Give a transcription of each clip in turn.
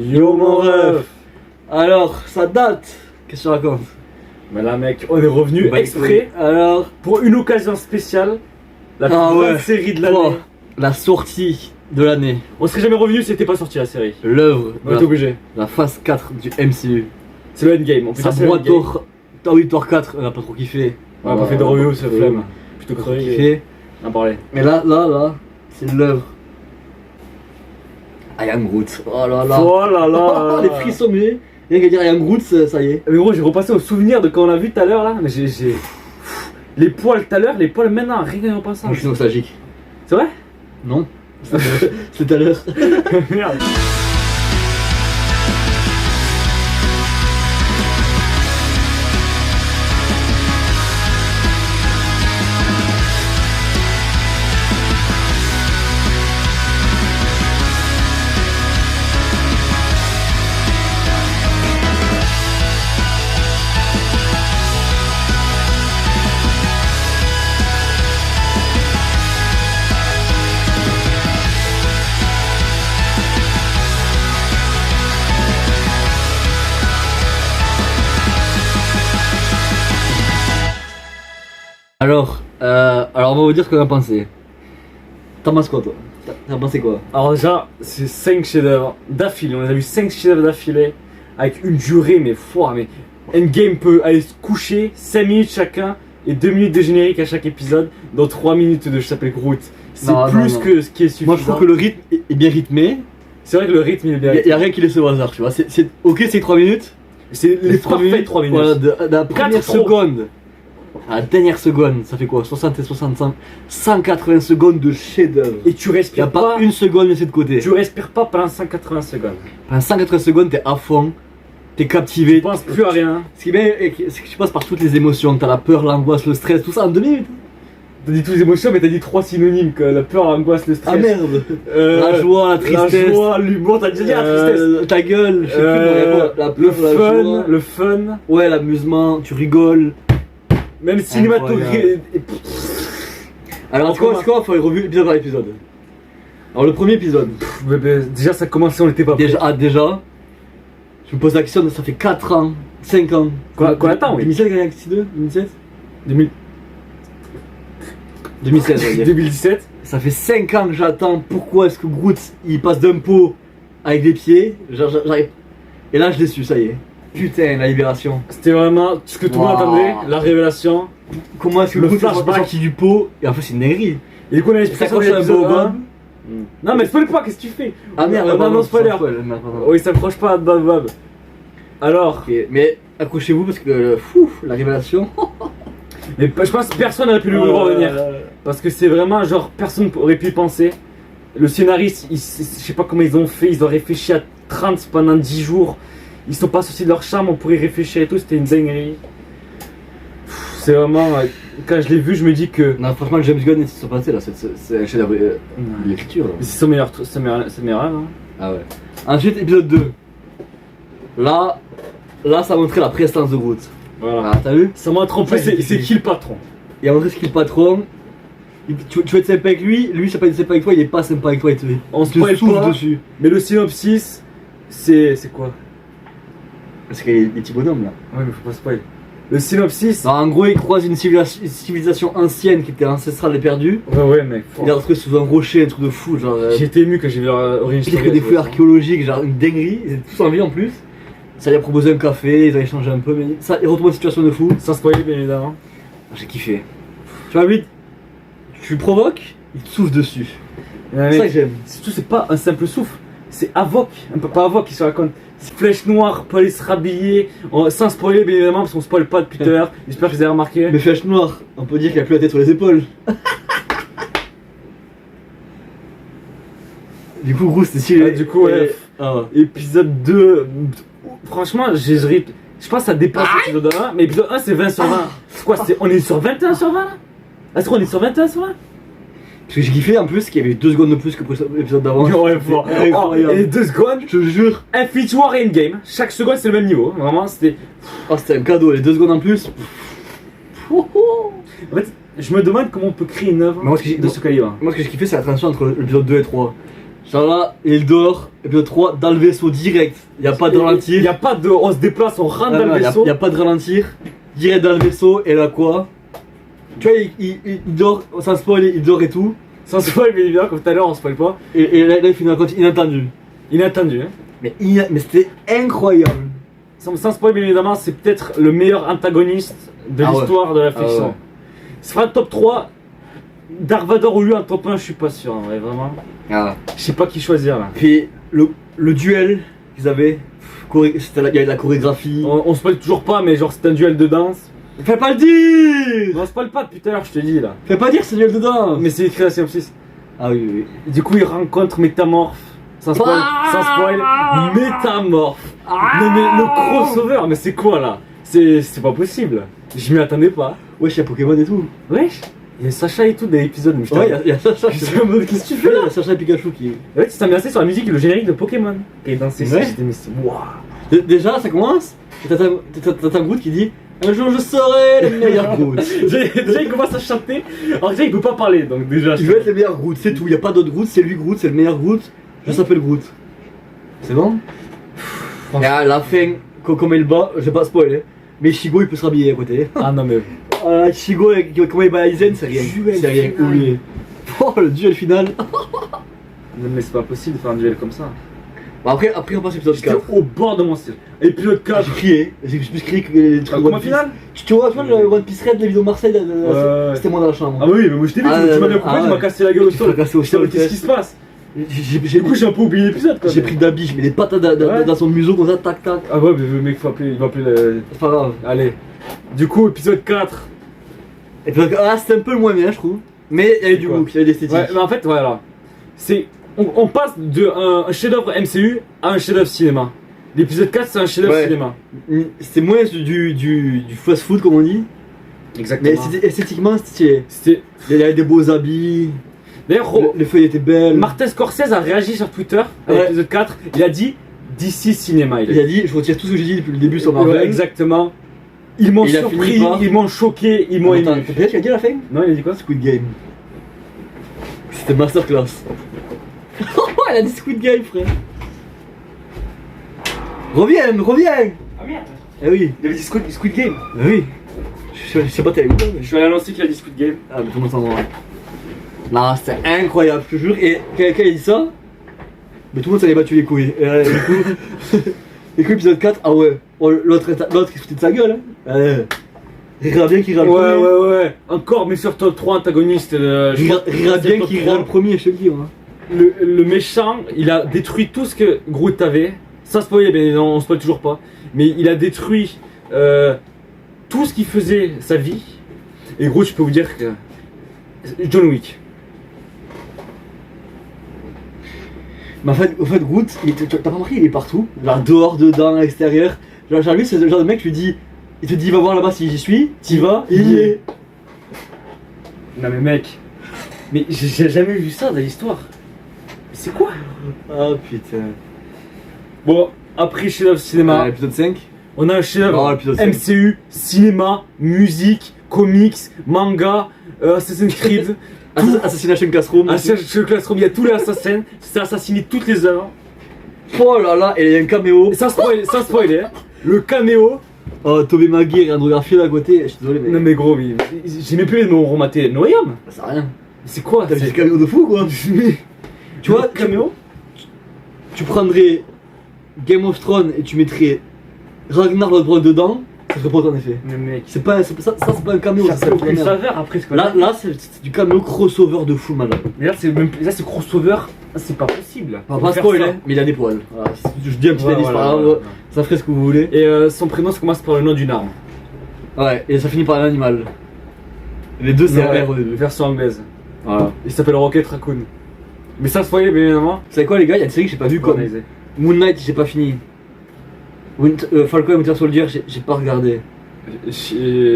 Yo mon ref. Alors, ça date. Qu'est-ce que tu racontes? Mais là mec, on est revenu exprès Alors, pour une occasion spéciale. La plus grande série de l'année. La sortie de l'année. On serait jamais revenu si c'était pas sorti la série. L'œuvre. On est obligé. La phase 4 du MCU. C'est le endgame. On peut Ça dire boîte Thor 4, on a pas trop kiffé. On a pas fait de review, c'est flemme. Plutôt que kiffé. On en parlait. Mais là, c'est l'œuvre. I am Groot. Oh là là. Oh là là. Les frissons, mais rien qu'à dire I am Groot, ça y est. Mais gros, j'ai repassé au souvenir de quand on l'a vu tout à l'heure là. Mais j'ai. Les poils tout à l'heure, les poils maintenant, rien qu'en passant. Moi je suis nostalgique. C'est vrai? Non. C'était tout à l'heure. Merde. Alors on va vous dire ce qu'on a pensé. T'en penses quoi toi? T'as pensé quoi? Alors déjà, c'est 5 chefs-d'œuvre d'affilée. On a vu 5 chefs-d'œuvre d'affilée avec une durée mais foire. Mais Endgame peut aller se coucher 5 minutes chacun et 2 minutes de générique à chaque épisode dans 3 minutes de je s'appelle Groot. C'est plus que ce qui est suffisant. Moi je trouve que le rythme est bien rythmé. C'est vrai que le rythme il est bien rythmé. Il y a rien qui laisse au hasard, tu vois. Ok, c'est 3 minutes. C'est les 3 minutes. Voilà, de la première seconde à la dernière seconde, ça fait quoi? 60 et 65, 180 secondes de chef-d'œuvre. Et tu respires pas une seconde laissée de côté. Tu respires pas pendant 180 secondes. Pendant 180 secondes, t'es à fond, t'es captivé. Tu penses plus à rien. Ce qui est bien, c'est que tu passes par toutes les émotions. T'as la peur, l'angoisse, le stress, tout ça en 2 minutes. T'as dit toutes les émotions, mais t'as dit 3 synonymes que la peur, l'angoisse, le stress. Ah merde. La joie, la tristesse. La joie, l'humour, t'as dit la tristesse. Ta gueule, je sais plus, la peur, le fun, le fun. Ouais, l'amusement, tu rigoles. Même cinématographique. Alors, tu vois, il faut revu épisode par épisode. Alors, le premier épisode. Déjà, ça commençait, on n'était pas prêts. Déjà, je me pose la question, ça fait 4 ans, 5 ans. Qu'on attend, oui. 2016, Galaxy 2 2016 2016, on va dire. 2017. Ça fait 5 ans que j'attends. Pourquoi est-ce que Groot il passe d'un pot avec des pieds? J'arrive. Et là, je l'ai su, ça y est. Putain, la libération. C'était vraiment ce que tout le monde attendait, la révélation. Comment est-ce que le Groot est flashback sorti du pot? Et en fait, c'est une dinguerie. Et du coup, on a l'explication de l'épisode 1. Non, mais spoil pas, qu'est-ce que tu fais? Ah merde, non, spoiler. Oui, ça s'approche pas de Bab. Alors. Ok, mais accrochez-vous parce que la révélation. Mais je pense que personne n'aurait pu le voir venir. Parce que c'est vraiment genre, personne aurait pu y penser. Le scénariste, je sais pas comment ils ont fait, ils ont réfléchi à 30 pendant 10 jours. Ils sont pas sortis de leur chambre, on pourrait y réfléchir et tout, c'était une dinguerie. C'est vraiment. Quand je l'ai vu, je me dis que. Non, franchement, James Gunn, c'est passé là, c'est un chef-d'œuvre l'écriture. C'est son meilleur œuvre. Ah ouais. Ensuite, épisode 2. Là, ça a montré la prestance de Groot. Voilà. Ah, t'as vu? Ça montre en plus c'est qui le patron. Il a montré ce qu'il est le patron. Tu vas être sympa avec lui c'est pas être sympa avec toi, il est pas sympa avec toi et tout. On se spoil pas dessus. Mais le synopsis, c'est quoi? Parce qu'il y a des petits bonhommes là. Ouais, mais faut pas spoil. Le synopsis. Alors, en gros, il croise une civilisation ancienne qui était ancestrale et perdue. Ouais, mec. Il est retrouvé sous un rocher, un truc de fou. Genre. J'ai été ému quand j'ai vu leur origine. Pire que des fouilles archéologiques, genre une dinguerie. Ils étaient tous en vie en plus. Ça lui a proposé un café, ils ont échangé un peu, mais ça, il retrouve une situation de fou. Sans spoiler, bien évidemment. J'ai kiffé. Tu vois, lui, tu le provoques, il te souffle dessus. C'est ça que j'aime. Surtout, c'est pas un simple souffle, c'est Havok. Pas Havok qui se raconte. C'est Flèche Noire, peut aller se rhabiller, sans spoiler, bien évidemment, parce qu'on spoil pas depuis tout à l'heure. J'espère que vous avez remarqué. Mais Flèche Noire, on peut dire qu'il a plus la tête sur les épaules. Du coup, gros, c'était stylé. Du coup, ouais. Épisode 2. Franchement, je pense que ça dépasse l'épisode 1, mais épisode 1 c'est 20 sur 20. C'est quoi, on est sur 21 sur 20 là? Est-ce qu'on est sur 21 sur 20? Ce que j'ai kiffé en plus, c'est qu'il y avait 2 secondes de plus que pour l'épisode d'avant. Ouais, et les 2 secondes, je te jure. Infinity War et Endgame, chaque seconde c'est le même niveau. Vraiment, c'était. Oh, c'était un cadeau, les 2 secondes en plus. En fait, je me demande comment on peut créer une œuvre de ce calibre. Moi, ce que j'ai kiffé, c'est la transition entre l'épisode 2 et 3. Genre là, il dort, épisode 3, dans le vaisseau direct. Il a pas de ralentir. Il y a pas de. On se déplace, on rentre dans le vaisseau. Il y a pas de ralentir. Direct dans le vaisseau, et là quoi? Tu vois, il dort, sans spoil, il dort et tout. Sans spoil, mais évidemment, comme tout à l'heure, on spoil pas. Et là, il finit un compte inattendu. Inattendu, hein. Mais c'était incroyable. Sans spoil, bien évidemment, c'est peut-être le meilleur antagoniste de l'histoire de la fiction. ouais. Ce sera le top 3. Dark Vador ou lui en top 1, je suis pas sûr, en vrai, vraiment. Ah. Je sais pas qui choisir là. Puis le duel qu'ils avaient, il y avait de la chorégraphie. On spoil toujours pas, mais genre c'est un duel de danse. Fais pas le dire. On spoil pas depuis tout à l'heure, je te dis là. Fais pas dire c'est duel de danse. Mais c'est écrit à synopsis. Ah oui, oui. Du coup, il rencontre Métamorphe. Sans spoil, Métamorphe. Non mais le crossover, mais c'est quoi là? C'est pas possible. Je m'y attendais pas. Wesh, y'a Pokémon et tout. Wesh, il y a Sacha et tout des épisodes. Mais Ouais, y'a Sacha. Qu'est-ce que tu fais là? Y'a Sacha et Pikachu qui. Ouais, tu t'es amusé sur la musique et le générique de Pokémon. Et dans ces Ouais. j'étais mais c'est waouh. Déjà, ça commence. T'as un Groot qui dit un jour je serai le meilleur Groot. Déjà, il commence à chanter. Alors déjà, il peut pas parler, donc déjà. Je veux être le meilleur Groot, c'est tout. Y'a pas d'autre Groot, c'est lui Groot, c'est le meilleur Groot. Je s'appelle Groot. C'est bon? Et à la fin, comme il bat, je vais pas spoiler, mais Shigo il peut se rhabiller à côté. Ah non mais. Shigo, comment il bat Aizen, c'est rien. C'est rien, oublié. Oh, le duel final. Non mais c'est pas possible de faire un duel comme ça. Bon, après on passe à l'épisode J'étais 4. au bord de mon style. Épisode 4. J'ai crié, j'ai plus crié que les trucs. Comment final? Tu vois le One Piece Red, les vidéos Marseille, Ouais. c'était moi dans la chambre. Ah oui, mais moi je t'ai vu, Ah, tu m'as bien coupé, ah, tu m'as ouais. cassé la gueule au Tu m'as sol. cassé au sol, Qu'est-ce qui se passe? Du coup j'ai un peu oublié l'épisode quoi. J'ai pris d'habit, je mets des patates dans son museau comme ça, tac tac. Ah ouais, mais le mec il va appeler le. C'est pas grave. Allez. Du coup, épisode 4. Et puis, c'était un peu le moins bien, je trouve. Mais il y avait du look, il y avait de l'esthétique. Ouais, mais en fait, voilà. C'est. On passe de un chef-d'œuvre MCU à un chef-d'œuvre cinéma. L'épisode 4, c'est un chef-d'œuvre Ouais. cinéma. C'était moins du fast food, comme on dit. Exactement. Mais esthétiquement, c'était. C'était. Il y avait des beaux habits. D'ailleurs, Les feuilles étaient belles. Martin Scorsese a réagi sur Twitter à Ouais. l'épisode 4. Il a dit DC Cinéma. Il a dit, je retire tout ce que j'ai dit depuis le début sur Marvel. Ouais, exactement. Ils m'ont Il a surpris, fini par- ils m'ont choqué, ils m'ont Attends, ému. t'as peut-être qu'il a dit à la fin? Non, il a dit quoi? Squid Game. C'était masterclass. Elle a dit Squid Game, frère. Reviens. Ah merde. Eh oui. Il avait dit Squid Game. Eh oui. Je sais pas, t'es avec moi, mais Je suis allé annoncer qu'il a dit Squid Game. Ah, mais tout le monde s'en rend. Non, c'était incroyable, je te jure. Et quand il a dit ça, mais tout le monde s'en est battu les couilles. Et du coup, épisode 4, ah ouais. Oh, l'autre il se foutait de sa gueule. Hein. Rira bien qui rira le premier. Ouais. Encore, mais sur top 3 antagonistes. Rira bien qui rira le premier, je te le dis. Hein. Le méchant, il a détruit tout ce que Groot avait. Sans spoiler, bien évidemment, on spoil toujours pas. Mais il a détruit tout ce qui faisait sa vie. Et Groot, je peux vous dire que. John Wick. Mais en fait Groot, t'as pas remarqué, il est partout. Genre dehors, dedans, à l'extérieur. Genre lui, c'est le genre de mec, il te dit va voir là-bas si j'y suis, t'y vas, il y est. Non mais mec. Mais j'ai jamais vu ça dans l'histoire. C'est quoi? Ah putain. Bon, après chef-d'œuvre cinéma, Épisode 5. on a un chef-d'œuvre Oh, l'épisode 5. MCU, cinéma, musique, comics, manga, Assassin's Creed. Assassination Classroom. Assassin's Classroom, il y a tous les assassins, c'est assassiné toutes les œuvres. Oh là là, et il y a un caméo. Et sans spoiler, hein, le caméo. Oh, Tobey Maguire et Andrew Garfield à côté. Je suis désolé, mais. Non mais gros, j'ai même plus les noms rematés. Noyam. Ça sert à rien. C'est quoi? T'as vu ce caméo de fou quoi. Tu vois, caméo? Tu prendrais Game of Thrones et tu mettrais Ragnar Lodbrok dedans, ça ferait pas autant d'effet. Mais mec, C'est pas un caméo, ça c'est n'a pas aucune saveur après ce que Là, c'est du caméo crossover de fou malade. Mais là c'est crossover, c'est pas possible. Pas Faire spoil, ça. hein, mais il a des poils. Voilà, je dis un petit Ouais, indice, voilà, pas grave, ouais. ça ferait ce que vous voulez. Et son prénom ça commence par le nom d'une arme. Ouais, et ça finit par un animal. Les deux, c'est Ouais, R au début. version anglaise. Voilà. Il s'appelle Rocket Raccoon. Mais ça se voyait bien évidemment. Vous savez quoi, les gars, il y a une série que j'ai pas vu comme Moon Knight, j'ai pas fini. Falcon et Winter Soldier, j'ai pas regardé.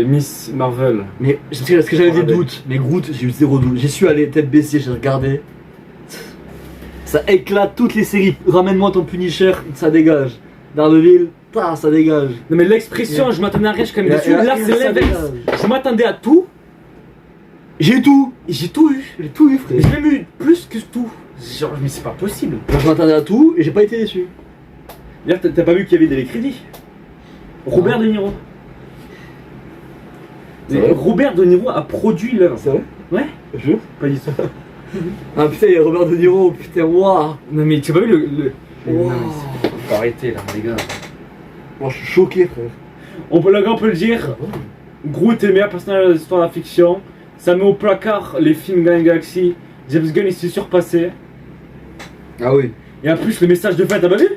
Miss Marvel. Mais parce que j'avais des Regardez. doutes, mais Groot, j'ai eu zéro doute. J'ai su aller tête baissée, j'ai regardé. Ça éclate toutes les séries. Ramène-moi ton Punisher, ça dégage. Daredevil, ça dégage. Non mais l'expression, je m'attendais à rien, je suis quand même déçu. Là c'est ça l'inverse. dégage. Je m'attendais à tout J'ai tout, et j'ai tout eu. j'ai tout eu, frère. Mais j'ai même eu plus que tout. Genre, mais c'est pas possible. Moi, je m'attendais à tout et j'ai pas été déçu. D'ailleurs, t'as pas vu qu'il y avait des crédits? Robert De Niro. C'est vrai Robert De Niro a produit l'œuvre. C'est vrai? Ouais? Je jure. Pas du tout. Ah putain, il y a Robert De Niro, putain, waouh! Non mais tu as pas vu le... Wow. Non, mais faut arrêter là, les gars. Moi, je suis choqué, frère. On peut le dire, Groot est le meilleur personnage de l'histoire de la fiction. Ça met au placard les films Guardians of the Galaxy. James Gunn il s'est surpassé. Ah oui. Et en plus le message de fin, t'as pas vu?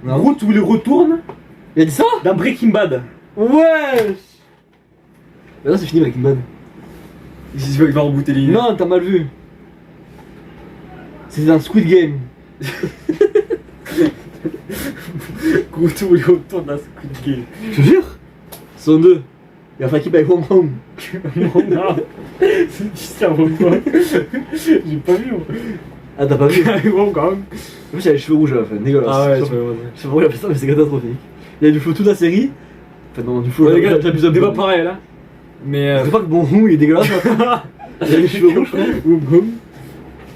Non. Groot où il retourne Il a dit ça? dans Breaking Bad. Ouais! Mais non, c'est fini Breaking Bad. Il va rebooter les lignes. Non, t'as mal vu. C'était dans Squid Game. Groot où il retourne dans Squid Game. Je te jure? Saison 2. Il a fait équipe avec Wong Hong. Non, c'est ça, Wong Kong. J'ai pas vu, moi. Ah, t'as pas vu? Wong Kong. En plus, il a les cheveux rouges à la fin, dégueulasse. Ah ouais, je tu sais vois. pas pourquoi il a fait ça, mais c'est catastrophique. Il a du flow toute la série. Enfin, non, du flow, Ouais, les gars, j'abuse un c'est peu. pas pareil là. Mais. C'est pas que Wong Hong il est dégueulasse. Là. Il a les cheveux rouges, frère. Wong Kong.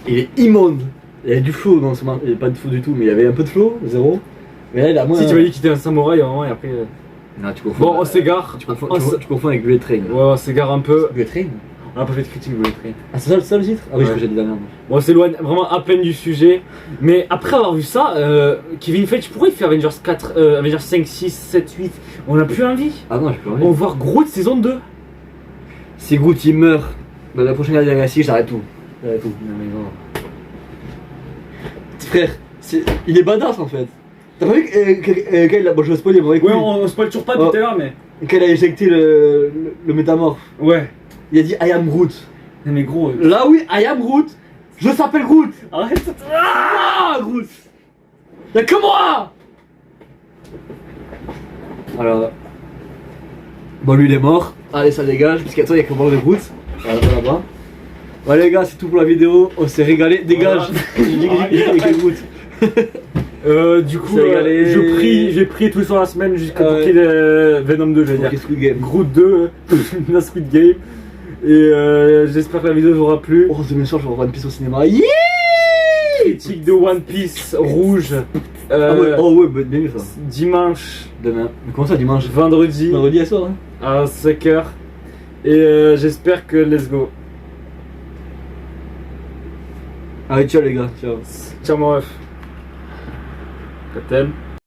Il est immonde. Il y avait du flow dans ce match. Il n'y avait pas de flow du tout, mais il y avait un peu de flow, zéro. Mais là, il a moins. Si tu m'as dit qu'il était un samouraï à un moment et après. Non, tu confonds. Bon, on s'égare. Tu confonds avec Bullet Train. Ouais, on s'égare un peu. Bullet Train? On a pas fait de critique Bullet Train. Ah, c'est ça le titre? Ah oui, Ouais. j'ai dit la merde. Bon, on s'éloigne vraiment à peine du sujet. Mais après avoir vu ça, Kevin Feige, pourquoi il fait Avengers 4, Avengers 5, 6, 7, 8? On a plus envie. Ah non, j'ai plus envie. On va voir Groot saison 2. Si Groot il meurt dans la prochaine Guardians of the Galaxy, j'arrête tout. J'arrête tout. Non, mais non. Frère, il est badass en fait. T'as pas vu quand il a. Bon, je vais spoiler, mais avec Ouais, lui. on spoil toujours pas Oh. tout à l'heure, mais. Quand il a éjecté le métamorphe, Ouais. il a dit I am Groot. Non, mais gros. Là, oui, I am Groot. Je s'appelle Groot. Arrête. Ah, Groot. Y'a que moi. Alors. Bon, lui il est mort. Allez, ça dégage, parce qu'à toi, il y a que mort de Groot. Voilà, là-bas. Bon, les gars, c'est tout pour la vidéo. On s'est régalé. Dégage. J'ai dit que Groot. Du coup, C'est régalé. j'ai prié tout sur la semaine jusqu'à Ouais. qu'il y ait Venom 2, je veux dire. Ok, Squid Game. Groot 2, la Squid Game. Et j'espère que la vidéo vous aura plu. Oh, demain soir, je vais voir One Piece au cinéma. Yeah. Critique de One Piece rouge. Ah ouais, oh ouais, bien vu ça. Dimanche, Demain. Mais comment ça, dimanche? vendredi Vendredi à soir, hein? à 5h. Et j'espère que let's go. Allez, ciao les gars, ciao. Ciao mon ref. Je t'aime.